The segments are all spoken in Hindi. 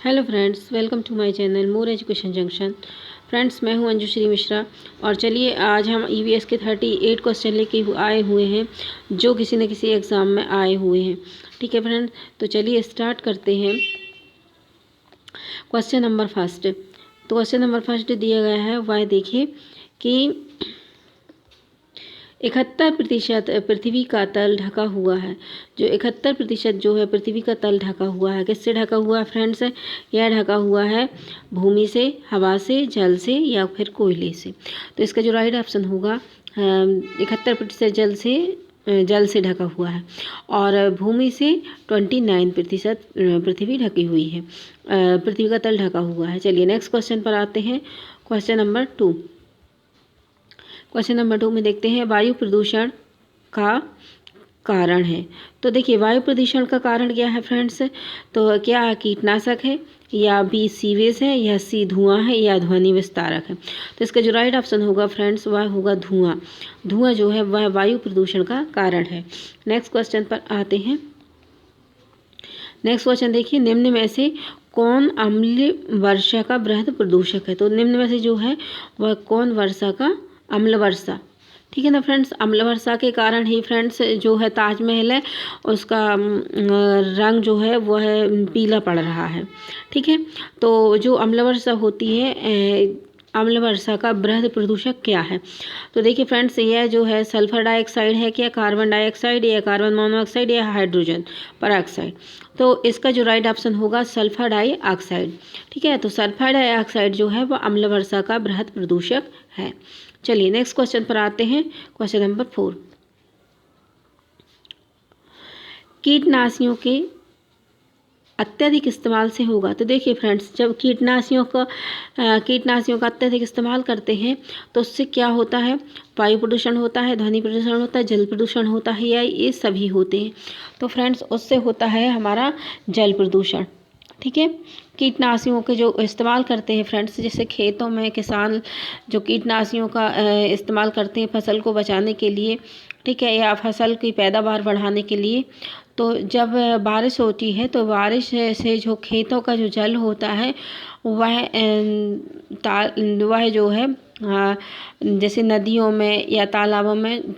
Hello friends, welcome to my channel more education junction. Friends, मैं हूं अंजुश्री मिश्रा और चलिए आज हम ईवीएस के 38 क्वेश्चन लेके आए हुए हैं जो किसी न किसी एग्ज़ाम में आए हुए हैं। ठीक है फ्रेंड्स, तो चलिए स्टार्ट करते हैं। Question number first. तो क्वेश्चन नंबर फर्स्ट दिया गया है, वह देखिए कि 71% पृथ्वी का तल ढका हुआ है। जो 71% जो है पृथ्वी का तल ढका हुआ है, किससे ढका हुआ है फ्रेंड्स? यह ढका हुआ है भूमि से, हवा से, जल से या फिर कोयले से। तो इसका जो राइट ऑप्शन होगा 71% जल से ढका हुआ है और भूमि से 29% पृथ्वी ढकी हुई है, पृथ्वी का तल ढका हुआ है। चलिए नेक्स्ट क्वेश्चन पर आते हैं। Question number 2। क्वेश्चन नंबर 2 में देखते हैं वायु प्रदूषण का कारण है। तो देखिए वायु प्रदूषण का कारण क्या है फ्रेंड्स? तो क्या कीटनाशक है, या बी सीवेज है, या सी धुआं है, या ध्वनि विस्तारक है। तो इसका जो राइट ऑप्शन होगा फ्रेंड्स वह होगा धुआं। धुआं जो है वह वायु प्रदूषण का कारण है। नेक्स्ट क्वेश्चन पर आते हैं। नेक्स्ट क्वेश्चन देखिए, निम्न में से कौन अम्ल वर्षा का वृहद प्रदूषक है? तो निम्न में से जो है वह कौन वर्षा का अम्ल वर्षा, ठीक है ना फ्रेंड्स। अम्ल वर्षा के कारण ही फ्रेंड्स जो है ताजमहल है उसका रंग जो है वह पीला पड़ रहा है। ठीक है, तो जो अम्ल वर्षा होती है, अम्ल वर्षा का वृहद प्रदूषक क्या है? तो देखिए फ्रेंड्स, यह जो है सल्फर डाइऑक्साइड है, क्या कार्बन डाइऑक्साइड, या कार्बन मोनोऑक्साइड, या हाइड्रोजन पेरोक्साइड। तो इसका जो राइट ऑप्शन होगा सल्फर डाइऑक्साइड। ठीक है, तो सल्फर डाइऑक्साइड जो है वह अम्ल वर्षा का वृहद प्रदूषक है। चलिए नेक्स्ट क्वेश्चन पर आते हैं। Question number 4। कीटनाशियों के अत्यधिक इस्तेमाल से होगा। तो देखिए फ्रेंड्स, जब कीटनाशियों का अत्यधिक इस्तेमाल करते हैं तो उससे क्या होता है? वायु प्रदूषण होता है, ध्वनि प्रदूषण होता है, जल प्रदूषण होता है, या ये सभी होते हैं। तो फ्रेंड्स उससे होता है हमारा जल प्रदूषण। ठीक है, कीटनाशियों के जो इस्तेमाल करते हैं फ्रेंड्स, जैसे खेतों में किसान जो कीटनाशियों का इस्तेमाल करते हैं फसल को बचाने के लिए, ठीक है, या फसल की पैदावार बढ़ाने के लिए। तो जब बारिश होती है तो बारिश से जो खेतों का जो जल होता है वह जो है जैसे नदियों में या तालाबों में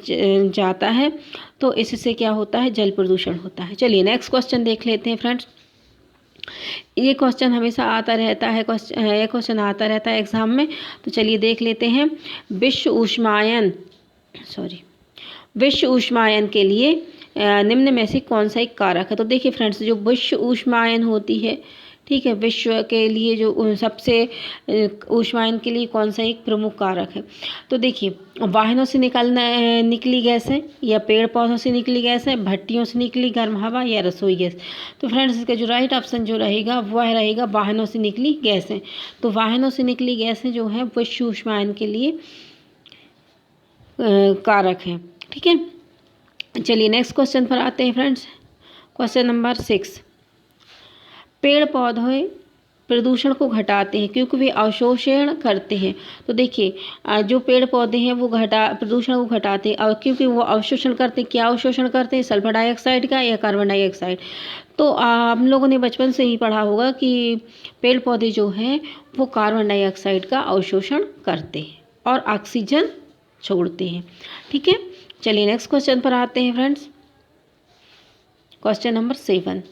जाता है, तो इससे क्या होता है? जल प्रदूषण होता है। चलिए नेक्स्ट क्वेश्चन देख लेते हैं फ्रेंड्स। ये क्वेश्चन हमेशा आता रहता है, ये क्वेश्चन आता रहता है एग्जाम में। तो चलिए देख लेते हैं। विश्व ऊष्मायन के लिए निम्न में से कौन सा एक कारक है? तो देखिए फ्रेंड्स, जो विश्व ऊष्मायन होती है, ठीक है, विश्व के लिए जो सबसे ऊष्मायन के लिए कौन सा एक प्रमुख कारक है? तो देखिए वाहनों से निकली गैस है, या पेड़ पौधों से निकली गैस है, भट्टियों से निकली गर्म हवा, या रसोई गैस। तो फ्रेंड्स इसका जो राइट ऑप्शन जो रहेगा वह रहेगा वाहनों से निकली गैस है। तो वाहनों से निकली गैसें जो है विश्व ऊष्मायन के लिए कारक है। ठीक है, चलिए नेक्स्ट क्वेश्चन पर आते हैं फ्रेंड्स। Question number 6। पेड़ पौधे प्रदूषण को घटाते हैं क्योंकि वे अवशोषण करते हैं। तो देखिए जो पेड़ पौधे हैं वो प्रदूषण को घटाते हैं, और क्योंकि वो अवशोषण करते हैं। क्या अवशोषण करते हैं? सल्फर डाइऑक्साइड का या कार्बन डाइऑक्साइड। तो हम लोगों ने बचपन से ही पढ़ा होगा कि पेड़ पौधे जो हैं वो कार्बन डाइऑक्साइड का अवशोषण करते हैं और ऑक्सीजन छोड़ते हैं। ठीक है, चलिए नेक्स्ट क्वेश्चन पर आते हैं फ्रेंड्स। Question number 7।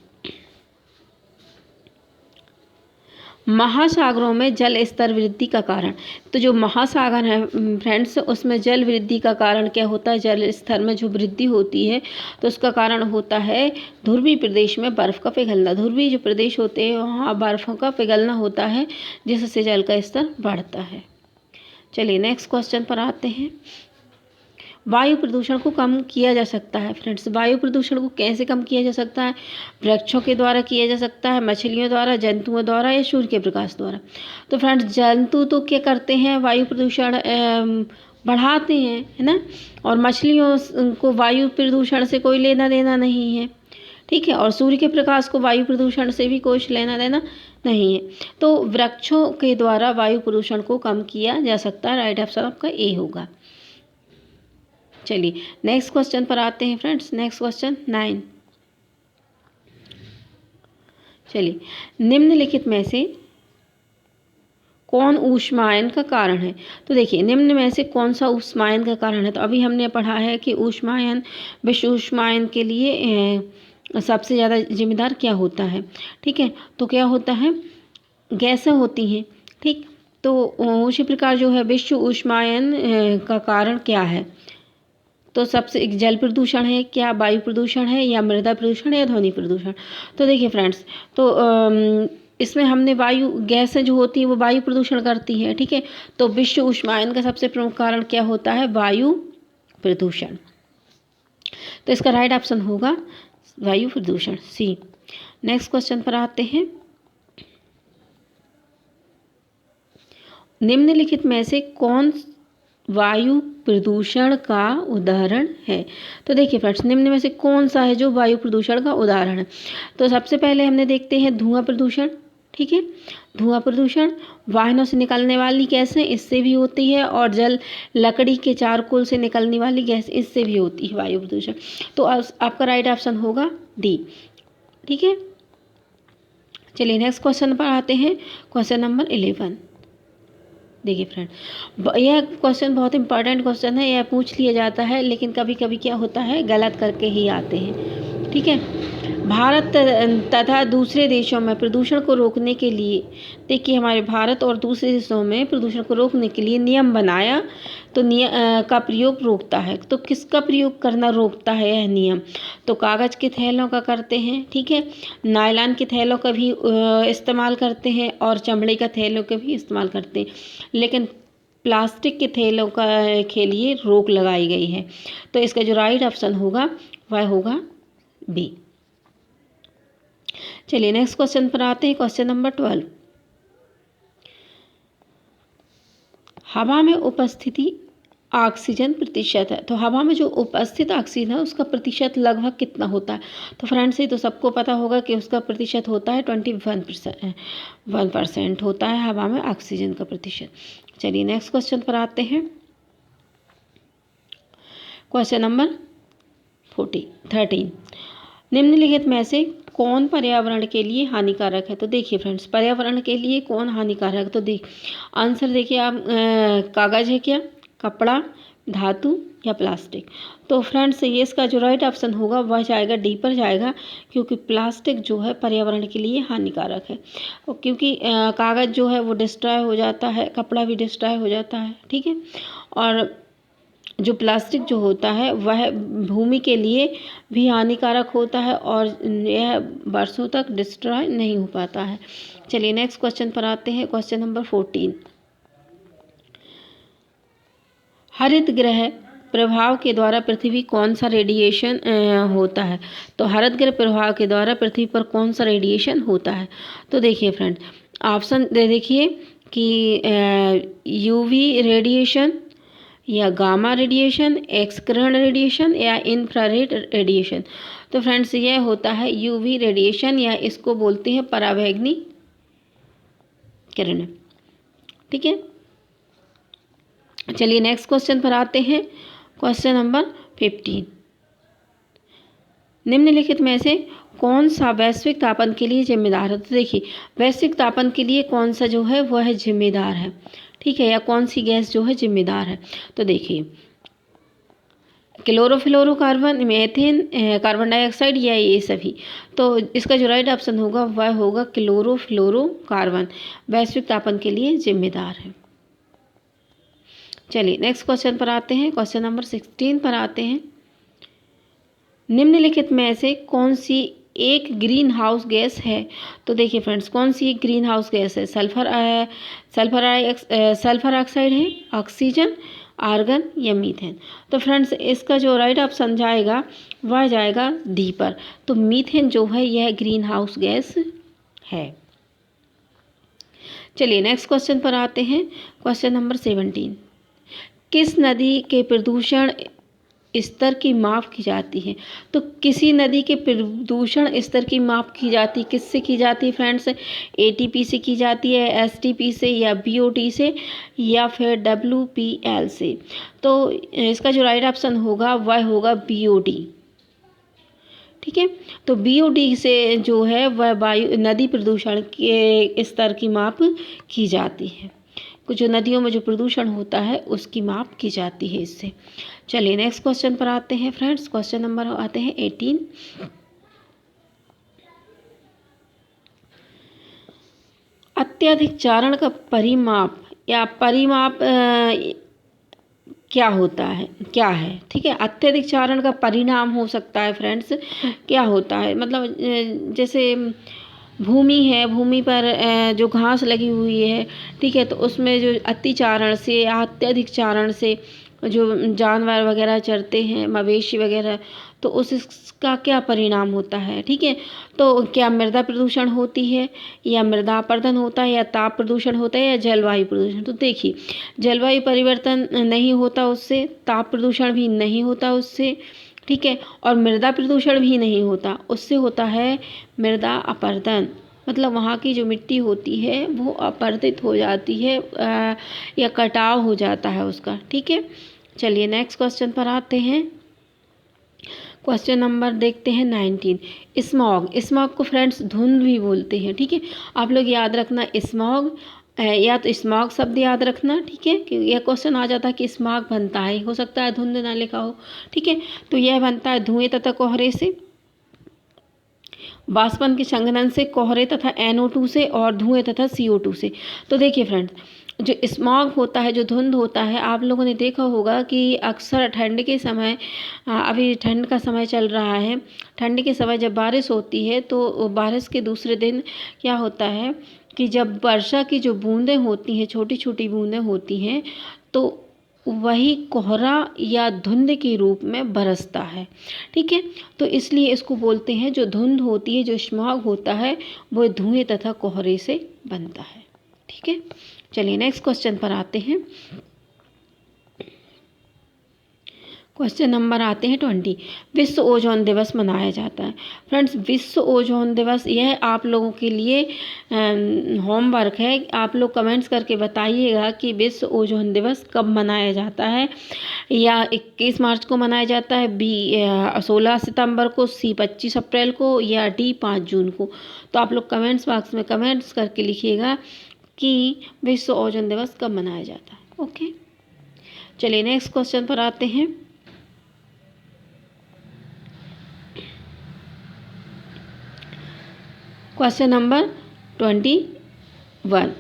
महासागरों में जल स्तर वृद्धि का कारण। तो जो महासागर है फ्रेंड्स उसमें जल वृद्धि का कारण क्या होता है? जल स्तर में जो वृद्धि होती है तो उसका कारण होता है ध्रुवीय प्रदेश में बर्फ़ का पिघलना। ध्रुवीय जो प्रदेश होते हैं वहाँ बर्फ़ों का पिघलना होता है, जिससे जल का स्तर बढ़ता है। चलिए नेक्स्ट क्वेश्चन पर आते हैं। वायु प्रदूषण को कम किया जा सकता है फ्रेंड्स। वायु प्रदूषण को कैसे कम किया जा सकता है? वृक्षों के द्वारा किया जा सकता है, मछलियों द्वारा, जंतुओं द्वारा, या सूर्य के प्रकाश द्वारा। तो फ्रेंड्स जंतु तो क्या करते हैं? वायु प्रदूषण बढ़ाते हैं, है ना। और मछलियों को वायु प्रदूषण से कोई लेना देना नहीं है, ठीक है। और सूर्य के प्रकाश को वायु प्रदूषण से भी कुछ लेना देना नहीं है। तो वृक्षों के द्वारा वायु प्रदूषण को कम किया जा सकता है। राइट ऑप्शन आपका ए होगा। चलिए नेक्स्ट क्वेश्चन पर आते हैं फ्रेंड्स। Next question 9। चलिए, निम्नलिखित में से कौन ऊष्मायन का कारण है? तो देखिए, निम्न में से कौन सा ऊष्मायन का कारण है? तो अभी हमने पढ़ा है कि ऊष्मायन, विश्व ऊष्मायन के लिए सबसे ज़्यादा जिम्मेदार क्या होता है? ठीक है, तो क्या होता है? गैसें होती हैं। ठीक, तो उसी प्रकार जो है विश्व ऊष्मायन का कारण क्या है? तो सबसे जल प्रदूषण है क्या, वायु प्रदूषण है, या मृदा प्रदूषण, या ध्वनि प्रदूषण? तो देखिए फ्रेंड्स, तो इसमें हमने वायु गैसें जो होती हैं वो वायु प्रदूषण करती हैं। ठीक है, तो विश्व ऊष्मायन का सबसे प्रमुख कारण क्या होता है? वायु प्रदूषण। तो इसका राइट ऑप्शन होगा वायु प्रदूषण, सी। नेक्स्ट क्वेश्चन पर आते हैं। निम्नलिखित में से कौन वायु प्रदूषण का उदाहरण है? तो देखिए फ्रेंड्स, निम्न में से कौन सा है जो वायु प्रदूषण का उदाहरण है? तो सबसे पहले हमने देखते हैं धुआं प्रदूषण। ठीक है, धुआं प्रदूषण वाहनों से निकलने वाली गैसें, इससे भी होती है, और जल लकड़ी के चारकोल से निकलने वाली गैस, इससे भी होती है वायु प्रदूषण। तो आपका राइट ऑप्शन होगा डी। ठीक है, चलिए नेक्स्ट क्वेश्चन पर आते हैं। Question number 11। देखिए फ्रेंड, यह क्वेश्चन बहुत इंपॉर्टेंट क्वेश्चन है। यह पूछ लिया जाता है, लेकिन कभी कभी क्या होता है, गलत करके ही आते हैं। ठीक है, भारत तथा दूसरे देशों में प्रदूषण को रोकने के लिए, देखिए हमारे भारत और दूसरे देशों में प्रदूषण को रोकने के लिए नियम बनाया, तो का प्रयोग रोकता है। तो किसका प्रयोग करना रोकता है यह नियम? तो कागज़ के थैलों का करते हैं। ठीक है, नायलॉन के थैलों का भी इस्तेमाल करते हैं, और चमड़े का थैलों का भी इस्तेमाल करते हैं, लेकिन प्लास्टिक के थैलों के लिए रोक लगाई गई है। तो इसका जो राइट ऑप्शन होगा वह होगा बी। चलिए नेक्स्ट क्वेश्चन पर आते हैं। Question number 12। हवा में उपस्थिति ऑक्सीजन प्रतिशत है। तो हवा में जो उपस्थित ऑक्सीजन है उसका प्रतिशत लगभग कितना होता है? तो फ्रेंड्स, ये तो सबको पता होगा कि उसका प्रतिशत होता है 1% होता है हवा में ऑक्सीजन का प्रतिशत। चलिए नेक्स्ट क्वेश्चन पर आते हैं। Question number 13। निम्नलिखित में से कौन पर्यावरण के लिए हानिकारक है? तो देखिए फ्रेंड्स, पर्यावरण के लिए कौन हानिकारक? तो आंसर देखिए आप, कागज़ है क्या, कपड़ा, धातु, या प्लास्टिक? तो फ्रेंड्स, ये इसका जो राइट ऑप्शन होगा वह जाएगा डी पर जाएगा, क्योंकि प्लास्टिक जो है पर्यावरण के लिए हानिकारक है। और क्योंकि कागज़ जो है वो डिस्ट्रॉय हो जाता है, कपड़ा भी डिस्ट्रॉय हो जाता है। ठीक है, और जो प्लास्टिक जो होता है वह भूमि के लिए भी हानिकारक होता है, और यह वर्षों तक डिस्ट्रॉय नहीं हो पाता है। चलिए नेक्स्ट क्वेश्चन पर आते हैं। Question number 14। हरित गृह प्रभाव के द्वारा पृथ्वी कौन सा रेडिएशन होता है? तो हरित गृह प्रभाव के द्वारा पृथ्वी पर कौन सा रेडिएशन होता है? तो देखिए फ्रेंड, ऑप्शन देखिए कि यूवी रेडिएशन, या गामा रेडिएशन, एक्स किरण रेडिएशन, या इंफ्रारेड रेडिएशन। तो फ्रेंड्स, यह होता है यूवी रेडिएशन, या इसको बोलते हैं पराबैंगनी किरण। ठीक है, चलिए नेक्स्ट क्वेश्चन पर आते हैं। Question number 15। निम्नलिखित में से कौन सा वैश्विक तापन के लिए जिम्मेदार है? तो देखिए, वैश्विक तापन के लिए कौन सा जो है वह जिम्मेदार है? ठीक है, या कौन सी गैस जो है जिम्मेदार है? तो देखिए, क्लोरोफ्लोरोकार्बन, मीथेन, कार्बन डाइऑक्साइड, या ये सभी? तो इसका जो राइट ऑप्शन होगा वह होगा क्लोरोफ्लोरोकार्बन वैश्विक तापन के लिए जिम्मेदार है। चलिए नेक्स्ट क्वेश्चन पर आते हैं। क्वेश्चन नंबर 16 पर आते हैं। निम्नलिखित में से कौन सी एक ग्रीन हाउस गैस है? तो देखिए फ्रेंड्स, कौन सी एक ग्रीन हाउस गैस है? सल्फर ऑक्साइड है, ऑक्सीजन, आर्गन, या मीथेन? तो फ्रेंड्स, इसका जो राइट ऑप्शन जाएगा वह जाएगा डी पर। तो मीथेन जो है यह ग्रीन हाउस गैस है। चलिए नेक्स्ट क्वेश्चन पर आते हैं। Question number 17। किस नदी के प्रदूषण स्तर की माप की जाती है? तो किसी नदी के प्रदूषण स्तर की माप की जाती है, किससे की जाती है फ्रेंड्स? एटीपी से की जाती है, एसटीपी से, या बीओटी से, या फिर डब्ल्यूपीएल से? तो इसका जो राइट ऑप्शन होगा वह होगा बीओटी। ठीक है। तो BOD से जो है वह वायु नदी प्रदूषण के स्तर की माप की जाती है। कुछ जो नदियों में जो प्रदूषण होता है उसकी माप की जाती है इससे। चलिए नेक्स्ट क्वेश्चन पर आते हैं फ्रेंड्स। क्वेश्चन नंबर आते हैं 18। अत्यधिक चारण का परिमाप या परिमाप क्या होता है, क्या है? ठीक है, अत्यधिक चारण का परिणाम हो सकता है फ्रेंड्स। क्या होता है मतलब जैसे भूमि है, भूमि पर जो घास लगी हुई है, ठीक है, तो उसमें जो अतिचारण से या अत्यधिक चारण से जो जानवर वगैरह चरते हैं, मवेशी वगैरह, तो उसका क्या परिणाम होता है? ठीक है, तो क्या मृदा प्रदूषण होती है या मृदा अपरदन होता है या ताप प्रदूषण होता है या जलवायु प्रदूषण? तो देखिए, जलवायु परिवर्तन नहीं होता उससे, ताप प्रदूषण भी नहीं होता उससे, ठीक है, और मृदा प्रदूषण भी नहीं होता उससे। होता है मृदा अपरदन, मतलब वहाँ की जो मिट्टी होती है वो अपरदित हो जाती है या कटाव हो जाता है उसका। ठीक है, चलिए नेक्स्ट क्वेश्चन पर आते हैं। क्वेश्चन नंबर देखते हैं 19। स्मॉग, स्मॉग को फ्रेंड्स धुंध भी बोलते हैं। ठीक है, आप लोग याद रखना स्मॉग या तो स्मॉग शब्द याद रखना। ठीक है, कि यह क्वेश्चन आ जाता है कि स्मॉग बनता है, हो सकता है धुंध ना लिखा हो। ठीक है, तो यह बनता है धुएं तथा कोहरे से, वाष्पन के संघनन से, कोहरे तथा NO2 से और धुएं तथा CO2 से। तो देखिए फ्रेंड्स, जो स्मॉग होता है, जो धुंध होता है, आप लोगों ने देखा होगा कि अक्सर ठंड के समय, अभी ठंड का समय चल रहा है, ठंड के समय जब बारिश होती है तो बारिश के दूसरे दिन क्या होता है कि जब वर्षा की जो बूंदें होती हैं, छोटी छोटी बूंदें होती हैं, तो वही कोहरा या धुंध के रूप में बरसता है। ठीक है, तो इसलिए इसको बोलते हैं, जो धुंध होती है, जो स्मॉग होता है, वो धुएं तथा कोहरे से बनता है। ठीक है, चलिए नेक्स्ट क्वेश्चन पर आते हैं। क्वेश्चन नंबर आते हैं 20। विश्व ओजोन दिवस मनाया जाता है। फ्रेंड्स, विश्व ओजोन दिवस यह आप लोगों के लिए होमवर्क है। आप लोग कमेंट्स करके बताइएगा कि विश्व ओजोन दिवस कब मनाया जाता है। या 21 मार्च को मनाया जाता है, B 16 सितंबर को, C 25 अप्रैल को, या D 5 जून को। तो आप लोग कमेंट्स बॉक्स में कमेंट्स करके लिखिएगा कि विश्व ओजोन दिवस कब मनाया जाता है। ओके, चलिए नेक्स्ट क्वेश्चन पर आते हैं। Question number 21।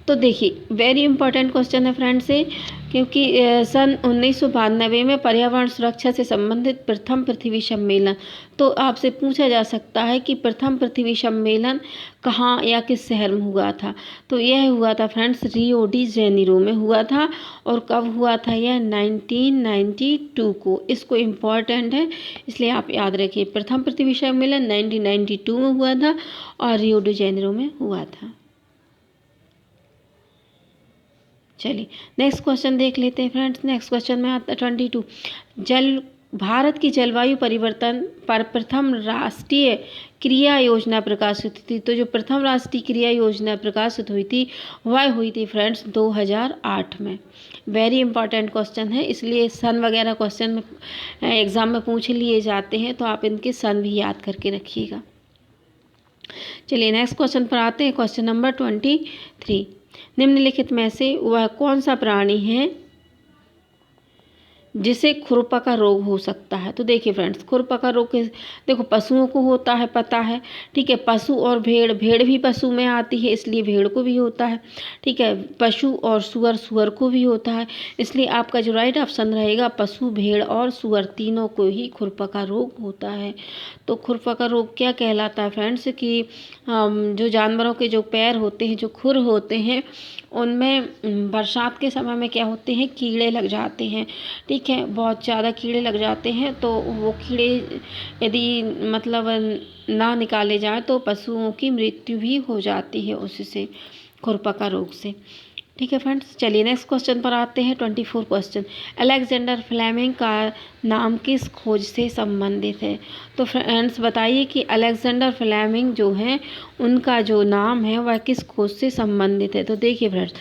तो देखिए, वेरी इंपॉर्टेंट क्वेश्चन है फ्रेंड्स से, क्योंकि सन 1992 में पर्यावरण सुरक्षा से संबंधित प्रथम पृथ्वी सम्मेलन, तो आपसे पूछा जा सकता है कि प्रथम पृथ्वी सम्मेलन कहाँ या किस शहर में हुआ था। तो यह हुआ था फ्रेंड्स रियो डी जेनेरो में हुआ था। और कब हुआ था यह? 1992 को। इसको इम्पॉर्टेंट है इसलिए आप याद रखिए, प्रथम पृथ्वी सम्मेलन 1992 में हुआ था और रियो डी जेनेरो में हुआ था। चलिए नेक्स्ट क्वेश्चन देख लेते हैं फ्रेंड्स। नेक्स्ट क्वेश्चन में आता है 22। भारत की जलवायु परिवर्तन पर प्रथम राष्ट्रीय क्रिया योजना प्रकाशित हुई थी। तो जो प्रथम राष्ट्रीय क्रिया योजना प्रकाशित हुई थी वह हुई थी फ्रेंड्स 2008 में। वेरी इंपॉर्टेंट क्वेश्चन है, इसलिए सन वगैरह क्वेश्चन में एग्जाम में पूछ लिए जाते हैं, तो आप इनके सन भी याद करके रखिएगा। चलिए नेक्स्ट क्वेश्चन पर आते हैं। Question number 23। निम्नलिखित में से वह कौन सा प्राणी है जिसे खुरपका रोग हो सकता है? तो देखिए फ्रेंड्स, खुरपका रोग देखो पशुओं को होता है, पता है। ठीक है, पशु और भेड़, भेड़ भी पशु में आती है इसलिए भेड़ को भी होता है। ठीक है, पशु और सुअर, सुअर को भी होता है। इसलिए आपका जो राइट ऑप्शन रहेगा, पशु, भेड़ और सुअर तीनों को ही खुरपका रोग होता है। तो खुरपका रोग क्या कहलाता है फ्रेंड्स कि जो जानवरों के जो पैर होते हैं, जो खुर होते हैं, उनमें बरसात के समय में क्या होते हैं, कीड़े लग जाते हैं। ठीक है, बहुत ज़्यादा कीड़े लग जाते हैं, तो वो कीड़े यदि मतलब ना निकाले जाए तो पशुओं की मृत्यु भी हो जाती है उससे, खुरपका रोग से। ठीक है फ्रेंड्स, चलिए नेक्स्ट क्वेश्चन पर आते हैं। 24 क्वेश्चन, अलेक्जेंडर फ्लेमिंग का नाम किस खोज से संबंधित है? तो फ्रेंड्स बताइए कि अलेक्जेंडर फ्लेमिंग जो है उनका जो नाम है वह किस खोज से संबंधित है? तो देखिए फ्रेंड्स,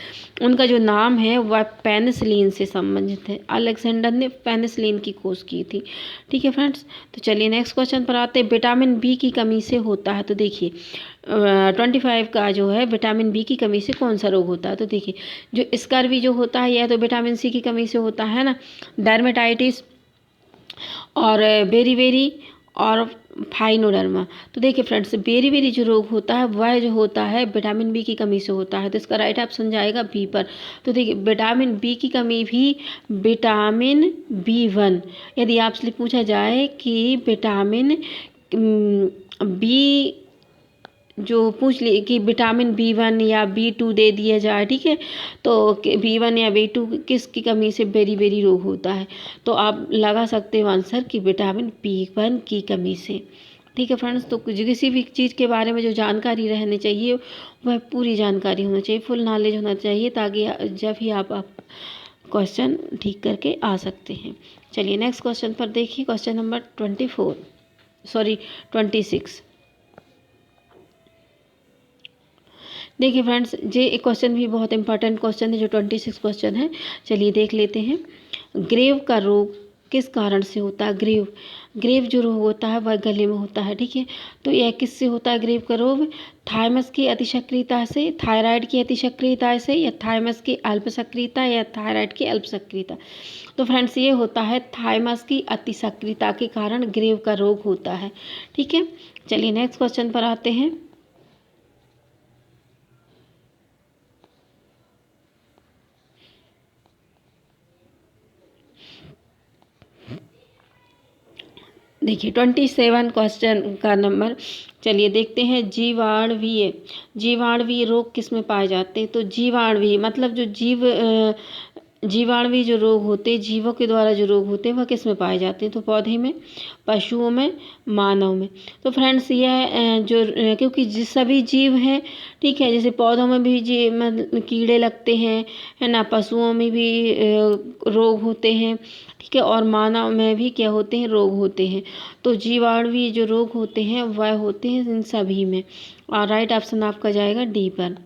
उनका जो नाम है वह पेनिसिलिन से संबंधित है। अलेक्जेंडर ने पेनिसिलिन की खोज की थी। ठीक है फ्रेंड्स, तो चलिए नेक्स्ट क्वेश्चन पर आते हैं। विटामिन बी की कमी से होता है? तो देखिए 25 का जो है विटामिन बी की कमी से कौन सा रोग होता है? तो देखिए जो स्कर्वी जो होता है यह तो विटामिन सी की कमी से होता है ना, डर्मेटाइटिस और बेरीबेरी और फाइनोडर्मा। तो देखिए फ्रेंड्स, बेरीबेरी जो रोग होता है वह जो होता है विटामिन बी की कमी से होता है, तो इसका राइट ऑप्शन जाएगा बी पर। तो देखिए विटामिन बी की कमी भी विटामिन B1, यदि आपसे पूछा जाए कि विटामिन बी जो पूछ ली कि विटामिन B1 या B2 दे दिया जाए, ठीक है, तो B1 या B2 किसकी कमी से बेरीबेरी रोग होता है? तो आप लगा सकते हो आंसर कि विटामिन B1 की कमी से। ठीक है फ्रेंड्स, तो किसी भी चीज़ के बारे में जो जानकारी रहनी चाहिए वह पूरी जानकारी होना चाहिए, फुल नॉलेज होना चाहिए, ताकि जब ही आप क्वेश्चन ठीक करके आ सकते हैं। चलिए नेक्स्ट क्वेश्चन पर देखिए, क्वेश्चन नंबर 26। देखिए फ्रेंड्स, ये एक क्वेश्चन भी बहुत इंपॉर्टेंट क्वेश्चन है जो 26 क्वेश्चन है। चलिए देख लेते हैं। ग्रेव का रोग किस कारण से होता है? ग्रेव जो रोग होता है वह गले में होता है। ठीक है, तो यह किससे होता है ग्रेव का रोग? थायमस की अतिसक्रियता से, थायराइड की अतिसक्रियता से, या थायमस की अल्पसक्रियता, या थायराइड की अल्पसक्रियता? तो फ्रेंड्स ये होता है थायमस की अतिसक्रियता के कारण ग्रेव का रोग होता है। ठीक है, चलिए नेक्स्ट क्वेश्चन पर आते हैं। देखिए 27 क्वेश्चन का नंबर, चलिए देखते हैं। जीवाणुवीय रोग किस में पाए जाते हैं? तो जीवाणुवीय मतलब जो जीवाणुवीय जो रोग होते हैं, जीवों के द्वारा जो रोग होते हैं वह किस में पाए जाते हैं? तो पौधे में, पशुओं में, मानव में। तो फ्रेंड्स यह क्योंकि सभी जीव हैं, ठीक है, जैसे पौधों में भी कीड़े लगते हैं, है ना, पशुओं में भी रोग होते हैं, ठीक है, और मानव में भी क्या होते हैं? रोग होते हैं। तो जीवाणुवीय जो रोग होते हैं वह होते हैं इन सभी में, और राइट ऑप्शन आपका जाएगा डी पर।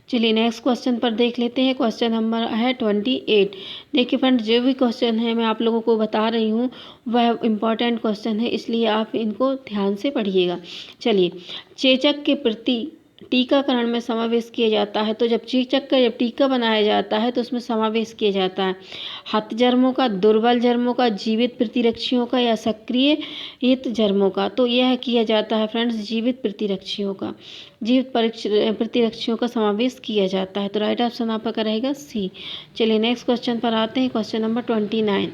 चलिए नेक्स्ट क्वेश्चन पर देख लेते हैं। क्वेश्चन नंबर है 28। देखिए फ्रेंड्स, जो भी क्वेश्चन है मैं आप लोगों को बता रही हूँ वह इम्पॉर्टेंट क्वेश्चन है, इसलिए आप इनको ध्यान से पढ़िएगा। चलिए, चेचक के प्रति टीकाकरण में समावेश किया जाता है। तो जब चेचक का जब टीका बनाया जाता है तो उसमें समावेश किया जाता है हतजर्मों का, दुर्बल जर्मों का, जीवित प्रतिरक्षियों का, या सक्रिय हित जर्मों का? तो यह किया जाता है फ्रेंड्स जीवित प्रतिरक्षियों का, जीवित प्रतिरक्षियों का समावेश किया जाता है। तो राइट ऑप्शन आपका रहेगा सी। चलिए नेक्स्ट क्वेश्चन पर आते हैं। Question number 29।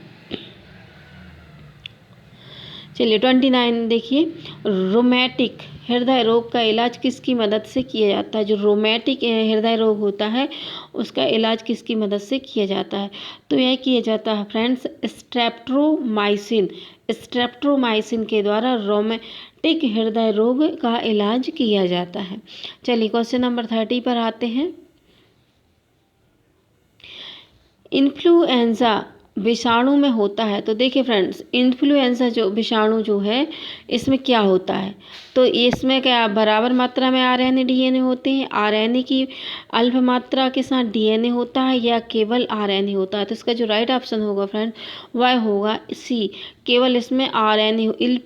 चलिए 29 देखिए, रोमैटिक हृदय रोग का इलाज किसकी मदद से किया जाता है? जो रोमैटिक हृदय रोग होता है उसका इलाज किसकी मदद से किया जाता है? तो यह किया जाता है फ्रेंड्स स्ट्रेप्टोमाइसिन के द्वारा रोमैटिक हृदय रोग का इलाज किया जाता है। चलिए क्वेश्चन नंबर 30 पर आते हैं। इन्फ्लुएंजा विषाणु में होता है। तो देखिए फ्रेंड्स, इन्फ्लुएंजा जो विषाणु जो है इसमें क्या होता है? तो इसमें क्या बराबर मात्रा में आरएनए डीएनए होते हैं, आरएनए की अल्प मात्रा के साथ डीएनए होता है, या केवल आरएनए होता है? तो इसका जो राइट ऑप्शन होगा फ्रेंड वह होगा सी, केवल इसमें आरएनए।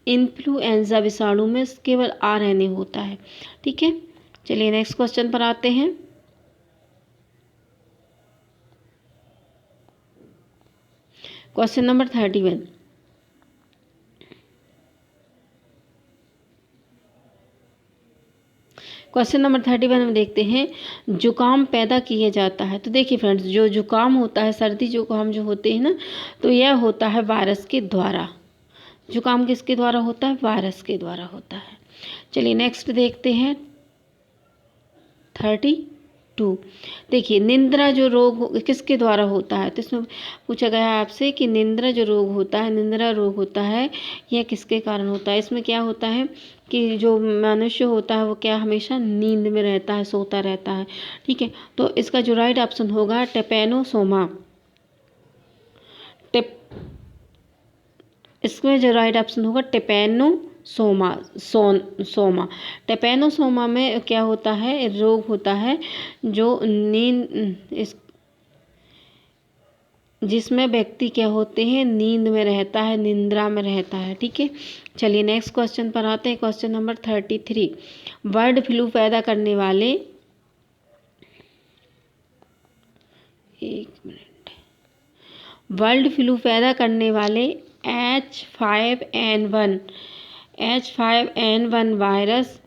इन्फ्लुएंजा विषाणु में केवल आरएनए होता है। ठीक है, चलिए नेक्स्ट क्वेश्चन पर आते हैं। Question number 31। क्वेश्चन नंबर 31 में देखते हैं, जुकाम पैदा किया जाता है। तो देखिए फ्रेंड्स, जो जुकाम होता है, सर्दी जुकाम जो होते हैं ना, तो यह होता है वायरस के द्वारा। जुकाम किसके द्वारा होता है? वायरस के द्वारा होता है। चलिए नेक्स्ट देखते हैं 32। देखिए, निंद्रा जो रोग किसके द्वारा होता है? तो इसमें पूछा गया है आपसे कि निंद्रा जो रोग होता है, निंद्रा रोग होता है, यह किसके कारण होता है? इसमें क्या होता है? कि जो मनुष्य होता है वो क्या हमेशा नींद में रहता है, सोता रहता है। ठीक है, तो इसका जो राइट ऑप्शन होगा टेपेनोसोमा। इसमें जो राइट ऑप्शन होगा सोमा। टेपेनोसोमा में क्या होता है, रोग होता है जो जिसमें व्यक्ति क्या होते हैं, नींद में रहता है, निंद्रा में रहता है। ठीक है, चलिए नेक्स्ट क्वेश्चन पर आते हैं। क्वेश्चन नंबर 33, बर्ड फ्लू पैदा करने वाले, एक मिनट, बर्ड फ्लू पैदा करने वाले H5N1 वायरस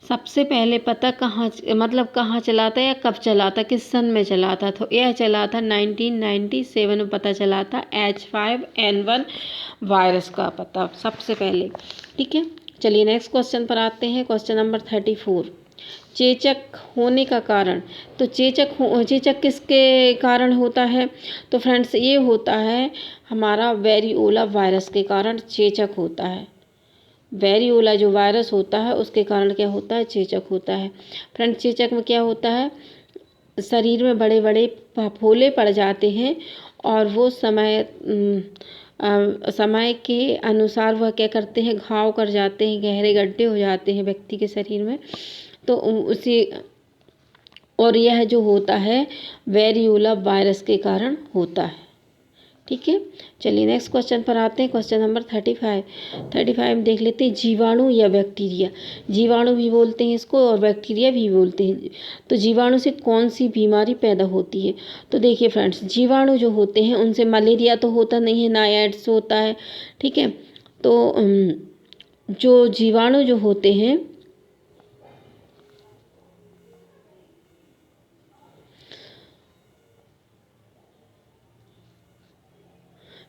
सबसे पहले पता कहाँ चला था या कब चला था, किस सन में चला था? तो यह चला था 1997 में पता चला था H5N1 वायरस का पता सबसे पहले। ठीक है, चलिए नेक्स्ट क्वेश्चन पर आते हैं। क्वेश्चन नंबर 34, चेचक होने का कारण। तो चेचक किसके कारण होता है? तो फ्रेंड्स ये होता है हमारा वेरियोला वायरस के कारण चेचक होता है। वेरियोला जो वायरस होता है उसके कारण क्या होता है, चेचक होता है। फ्रेंड्स चेचक में क्या होता है, शरीर में बड़े बड़े फफोले पड़ जाते हैं और वो समय के अनुसार वह क्या करते हैं, घाव कर जाते हैं, गहरे गड्ढे हो जाते हैं व्यक्ति के शरीर में। तो और यह जो होता है वेरियोला वायरस के कारण होता है। ठीक है, चलिए नेक्स्ट क्वेश्चन पर आते हैं। क्वेश्चन नंबर 35 में देख लेते हैं, जीवाणु या बैक्टीरिया। जीवाणु भी बोलते हैं इसको और बैक्टीरिया भी बोलते हैं। तो जीवाणु से कौन सी बीमारी पैदा होती है? तो देखिए फ्रेंड्स, जीवाणु जो होते हैं उनसे मलेरिया तो होता नहीं है, ना एड्स होता है। ठीक है, तो जो जीवाणु जो होते हैं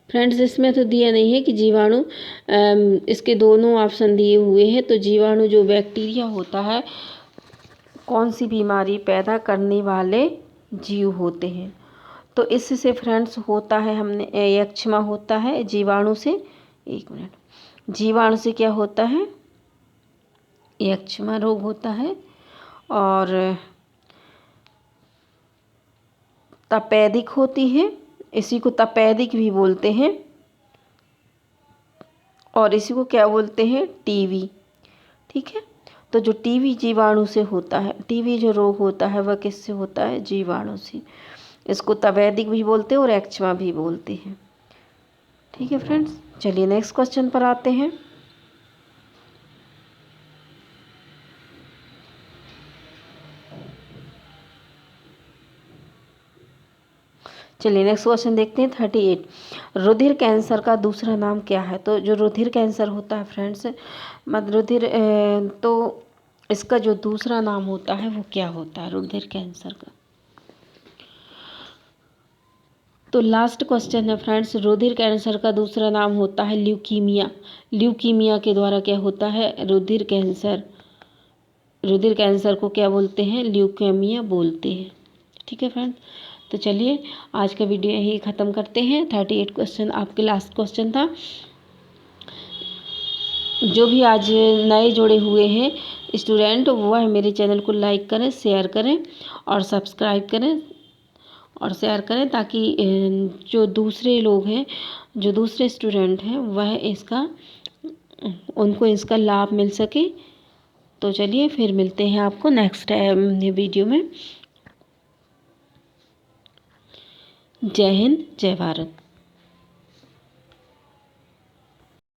फ्रेंड्स, इसमें तो दिया नहीं है कि जीवाणु, इसके दोनों ऑप्शन दिए हुए हैं। तो जीवाणु जो बैक्टीरिया होता है, कौन सी बीमारी पैदा करने वाले जीव होते हैं। तो इससे फ्रेंड्स होता है, हमने यक्षमा होता है जीवाणु से, एक मिनट, जीवाणु से क्या होता है, यक्षमा रोग होता है। और तपेदिक होती है, इसी को तपेदिक भी बोलते हैं। और इसी को क्या बोलते हैं, टीवी। ठीक है, तो जो टीवी जीवाणु से होता है, टीवी जो रोग होता है वह किससे होता है, जीवाणु से। इसको तपेदिक भी बोलते हैं और एक्जिमा भी बोलते हैं। ठीक है फ्रेंड्स, चलिए नेक्स्ट क्वेश्चन पर आते हैं। चलिए नेक्स्ट क्वेश्चन देखते हैं 38, रुधिर कैंसर का दूसरा नाम क्या है? तो जो रुधिर कैंसर होता है फ्रेंड्स, तो इसका जो दूसरा नाम होता है वो क्या होता है रुधिर कैंसर का? तो लास्ट क्वेश्चन है फ्रेंड्स, रुधिर कैंसर का दूसरा नाम होता है ल्यूकीमिया। ल्यूकीमिया के द्वारा क्या होता है, रुधिर कैंसर। रुधिर कैंसर को क्या बोलते हैं, ल्यूकेमिया बोलते हैं। ठीक है फ्रेंड्स, तो चलिए आज का वीडियो यही ख़त्म करते हैं। 38 क्वेश्चन आपके लास्ट क्वेश्चन था। जो भी आज नए जुड़े हुए हैं स्टूडेंट, वह मेरे चैनल को लाइक करें, शेयर करें और सब्सक्राइब करें और शेयर करें, ताकि जो दूसरे लोग हैं, जो दूसरे स्टूडेंट हैं, वह उनको इसका लाभ मिल सके। तो चलिए फिर मिलते हैं आपको नेक्स्ट वीडियो में। जय हिंद, जय भारत।